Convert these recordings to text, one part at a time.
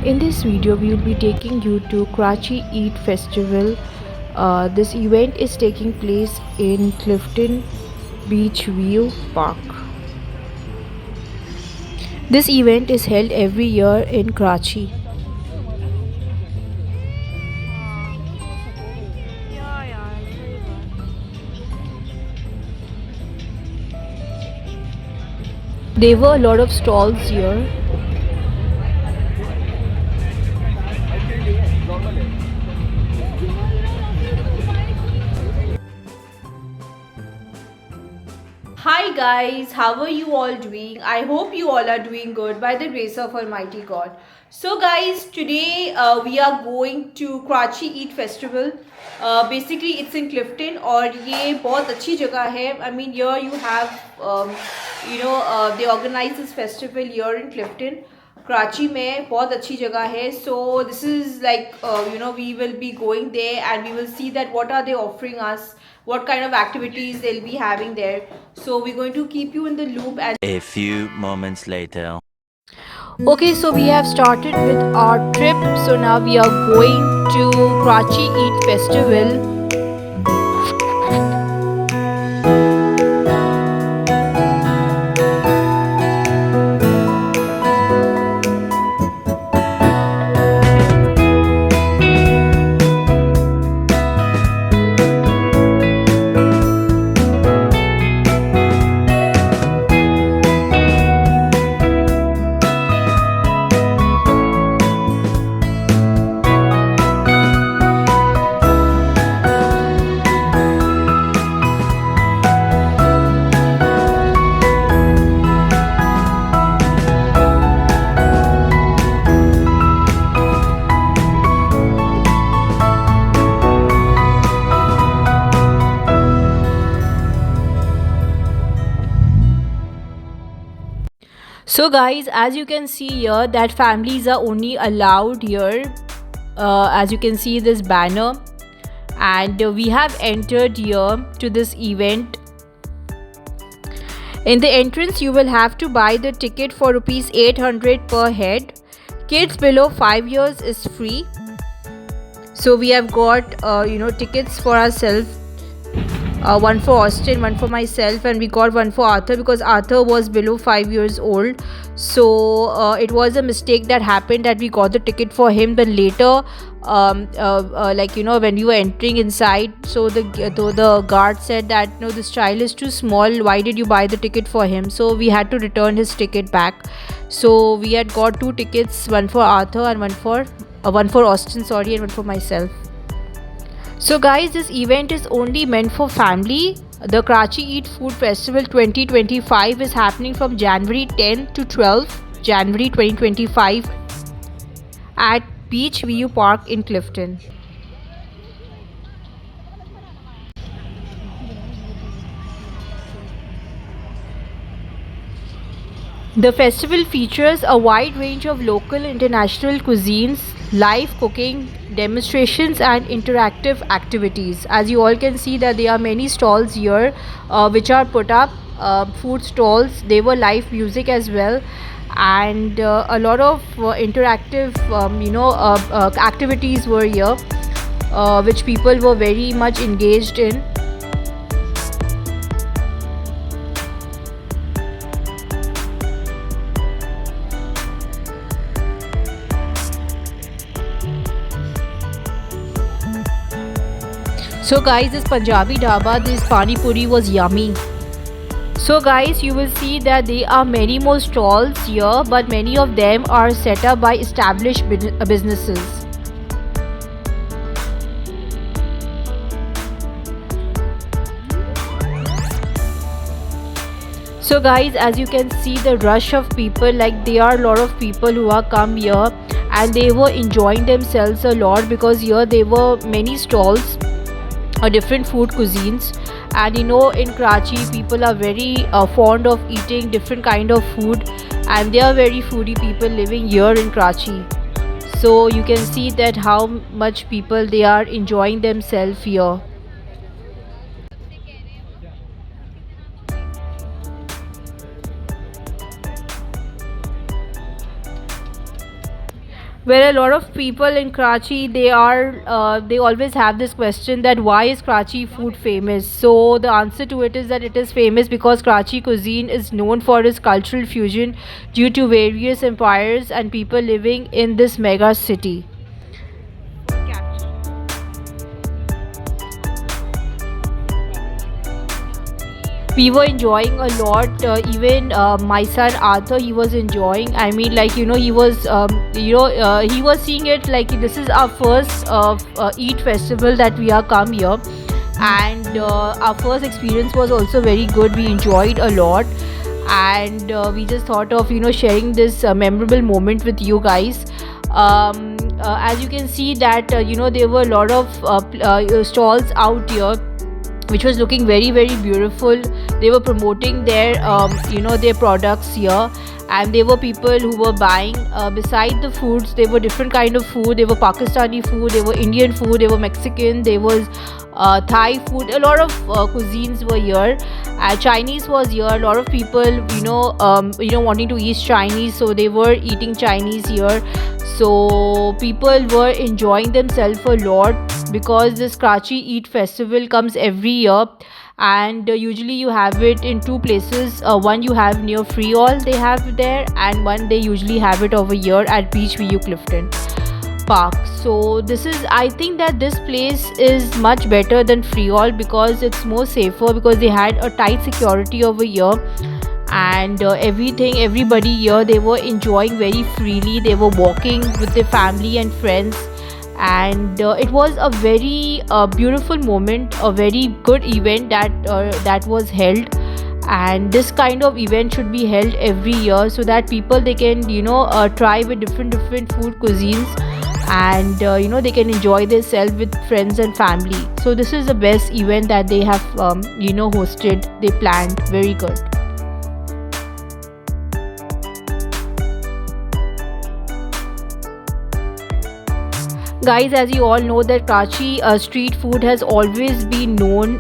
In this video, we will be taking you to Karachi Eid Festival. This event is taking place in Clifton Beach View Park. This event is held every year in Karachi. There were a lot of stalls here. Hi guys, how are you all doing? I hope you all are doing good by the grace of Almighty God. So guys, today we are going to Karachi Eid Festival. Basically it's in Clifton और ये बहुत अच्छी जगह है. I mean here you have they organize this festival here in Clifton. Karachi में बहुत अच्छी जगह है. So this is like we will be going there and we will see that what are they offering us, what kind of activities they'll be having there. So we're going to keep you in the loop. And a few moments later. Okay, so we have started with our trip. So now we are going to Karachi Eid Festival. So guys, as you can see here that families are only allowed here. As you can see this banner, and we have entered here to this event. In the entrance you will have to buy the ticket for rupees 800 per head. Kids below 5 years is free. So we have got tickets for ourselves. One for Austin, one for myself, and we got one for Arthur because Arthur was below 5 years old. So it was a mistake that happened that we got the ticket for him. But later, when we were entering inside, so the guard said that no, this child is too small. Why did you buy the ticket for him? So we had to return his ticket back. So we had got 2 tickets, one for Arthur and one for Austin, and one for myself. So guys, this event is only meant for family. The Karachi Eid Food Festival 2025 is happening from January 10 to 12 January 2025 at Beach View Park in Clifton. The festival features a wide range of local and international cuisines, live cooking, demonstrations and interactive activities. As you all can see that there are many stalls here which are put up, food stalls. There were live music as well, and a lot of interactive activities were here which people were very much engaged in. So guys, this Punjabi dhaba, this pani puri was yummy. So guys, you will see that there are many more stalls here, but many of them are set up by established businesses. So guys, as you can see the rush of people, like there are a lot of people who are come here and they were enjoying themselves a lot because here there were many stalls or different food cuisines. And in Karachi people are very fond of eating different kind of food, and they are very foodie people living here in Karachi. So you can see that how much people they are enjoying themselves here. Where a lot of people in Karachi, they always have this question that why is Karachi food famous. So the answer to it is that it is famous because Karachi cuisine is known for its cultural fusion due to various empires and people living in this mega city. We were enjoying a lot, even my son Arthur, he was enjoying. I mean, like, he was he was seeing it like this is our first eat festival that we are come here. And our first experience was also very good, we enjoyed a lot. And we just thought of sharing this memorable moment with you guys. As you can see that there were a lot of stalls out here which was looking very very beautiful. They were promoting their their products here. And there were people who were buying, beside the foods there were different kind of food. There were Pakistani food, there were Indian food, there were Mexican, there was Thai food. A lot of cuisines were here. Chinese was here. A lot of people wanting to eat Chinese, so they were eating Chinese here. So people were enjoying themselves a lot because this Karachi Eat Festival comes every year. And usually you have it in two places. One you have near Freeall, they have there, and one they usually have it over here at Beach View Clifton Park. So this is, I think that this place is much better than Freeall because it's more safer, because they had a tight security over here. And everybody here, they were enjoying very freely. They were walking with their family and friends. And it was a very beautiful moment, a very good event that was held. And this kind of event should be held every year so that people, they can try with different food cuisines. And they can enjoy themselves with friends and family. So this is the best event that they have hosted. They planned very good. Guys, as you all know that Karachi street food has always been known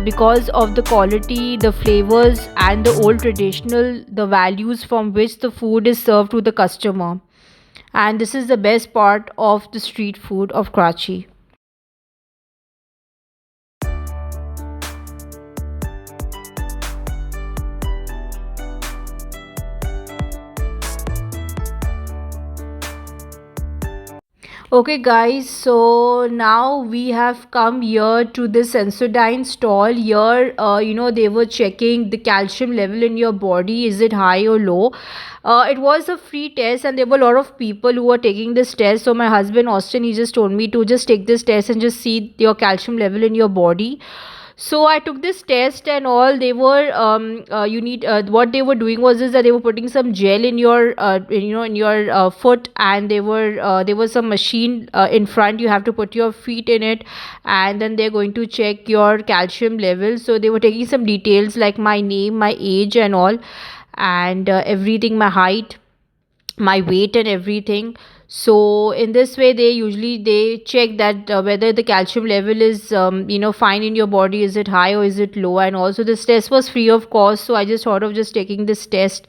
because of the quality, the flavors, and the old traditional, the values from which the food is served to the customer. And this is the best part of the street food of Karachi. Okay, guys, so now we have come here to the Sensodyne stall. Here, they were checking the calcium level in your body. Is it high or low? It was a free test, and there were a lot of people who were taking this test. So, my husband Austin, he just told me to just take this test and just see your calcium level in your body. So I took this test and all. They were you need what they were doing was is that they were putting some gel in your in your foot. And there was some machine in front. You have to put your feet in it, and then they're going to check your calcium level. So they were taking some details like my name, my age, and all. And everything, my height, my weight, and everything. So in this way, they check that whether the calcium level is fine in your body. Is it high or is it low? And also this test was free of cost, so I just thought of just taking this test.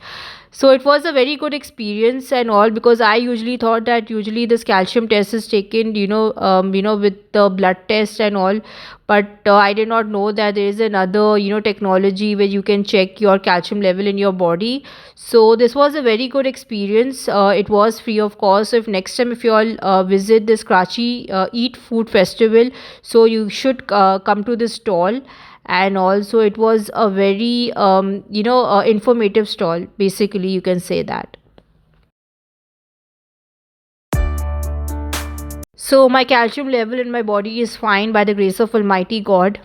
So it was a very good experience and all, because I usually thought that usually this calcium test is taken with the blood test and all. But I did not know that there is another technology where you can check your calcium level in your body. So this was a very good experience. It was free of cost. So if next time if you all visit this Karachi Eat Food Festival, so you should come to this stall. And also it was a very informative stall, basically you can say that. So my calcium level in my body is fine by the grace of Almighty God,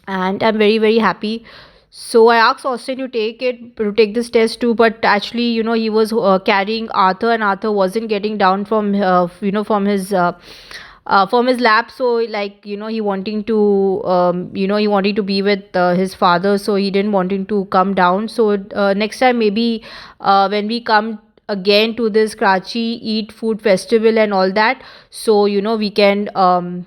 and I'm very very happy. So I asked Austin to take this test too, but actually he was carrying Arthur, and Arthur wasn't getting down from from his lap. So like he wanting to he wanting to be with his father, so he didn't wanting to come down. So next time maybe when we come again to this Karachi Eat Food Festival and all that, so we can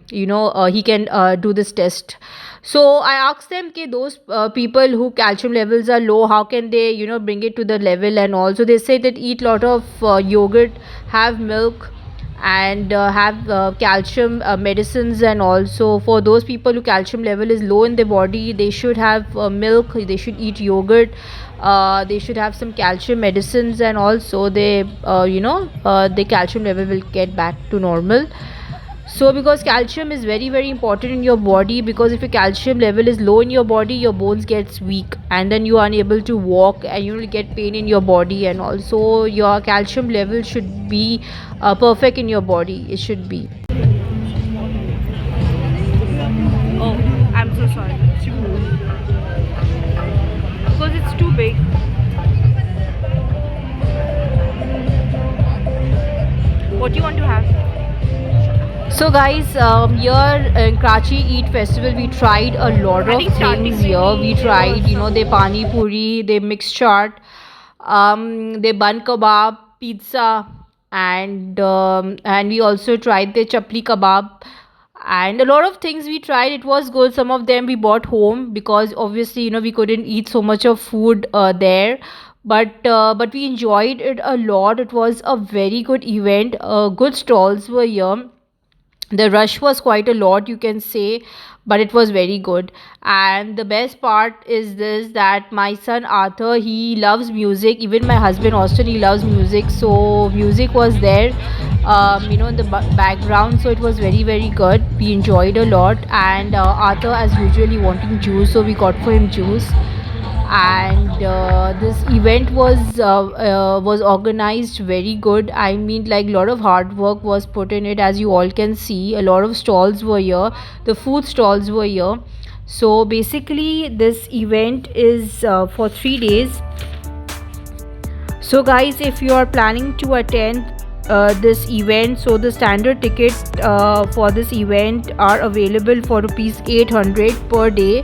he can do this test. So I asked them, okay, those people who calcium levels are low, how can they bring it to the level? And also they say that eat lot of yogurt, have milk, and have calcium medicines. And also for those people who calcium level is low in their body, they should have milk, they should eat yogurt, they should have some calcium medicines, and also they the calcium level will get back to normal. So because calcium is very very important in your body, because if your calcium level is low in your body, your bones gets weak, and then you are unable to walk, and you will get pain in your body. And also your calcium level should be perfect in your body, it should be. Oh, I'm so sorry. Because it's too big. What do you want to have? So guys, here in Karachi Eat Festival, we tried a lot of things here. We tried, the pani puri, the mixed chaat, the bun kebab, pizza, and we also tried the chapli kebab, and a lot of things we tried. It was good. Some of them we bought home because obviously we couldn't eat so much of food there, but we enjoyed it a lot. It was a very good event. Good stalls were here. The rush was quite a lot, you can say, but it was very good. And the best part is this, that my son Arthur, he loves music. Even my husband Austin, he loves music, so music was there in the background. So it was very very good. We enjoyed a lot. And Arthur, as usually, wanting juice, so we got for him juice. And this event was organized very good. I mean, like, a lot of hard work was put in it. As you all can see, a lot of stalls were here, the food stalls were here. So basically this event is for 3 days. So guys, if you are planning to attend this event, so the standard ticket for this event are available for rupees 800 per day.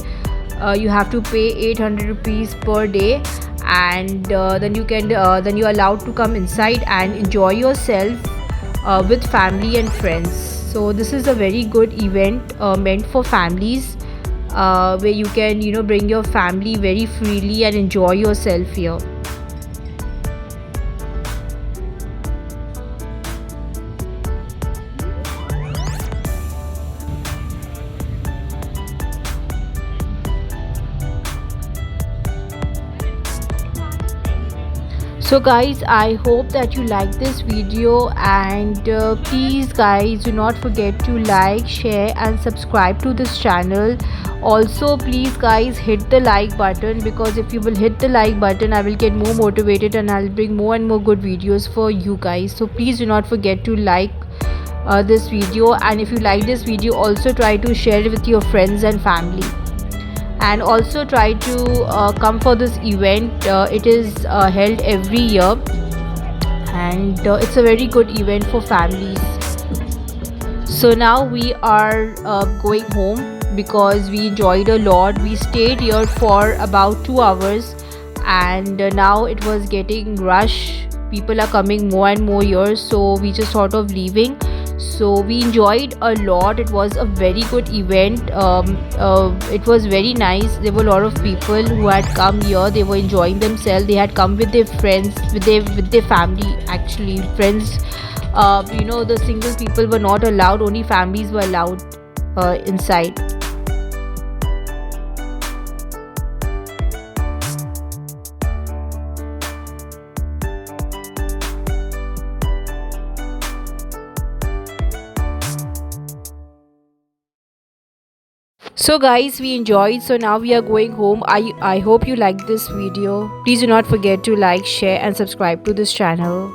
You have to pay 800 rupees per day, and then you're allowed to come inside and enjoy yourself with family and friends. So this is a very good event meant for families, where you can bring your family very freely and enjoy yourself here. So guys, I hope that you like this video, and please guys, do not forget to like, share and subscribe to this channel. Also please guys, hit the like button, because if you will hit the like button, I will get more motivated and I'll bring more and more good videos for you guys. So please do not forget to like this video, and if you like this video, also try to share it with your friends and family. And also try to come for this event. It is held every year, and it's a very good event for families. So now we are going home, because we enjoyed a lot. We stayed here for about 2 hours, and now it was getting rush. People are coming more and more here, so we just thought of leaving. So we enjoyed a lot. It was a very good event. It was very nice. There were a lot of people who had come here. They were enjoying themselves. They had come with their friends, with their family. Actually, friends, the single people were not allowed. Only families were allowed inside. So guys, we enjoyed. So now we are going home. I hope you liked this video. Please do not forget to like, share and subscribe to this channel.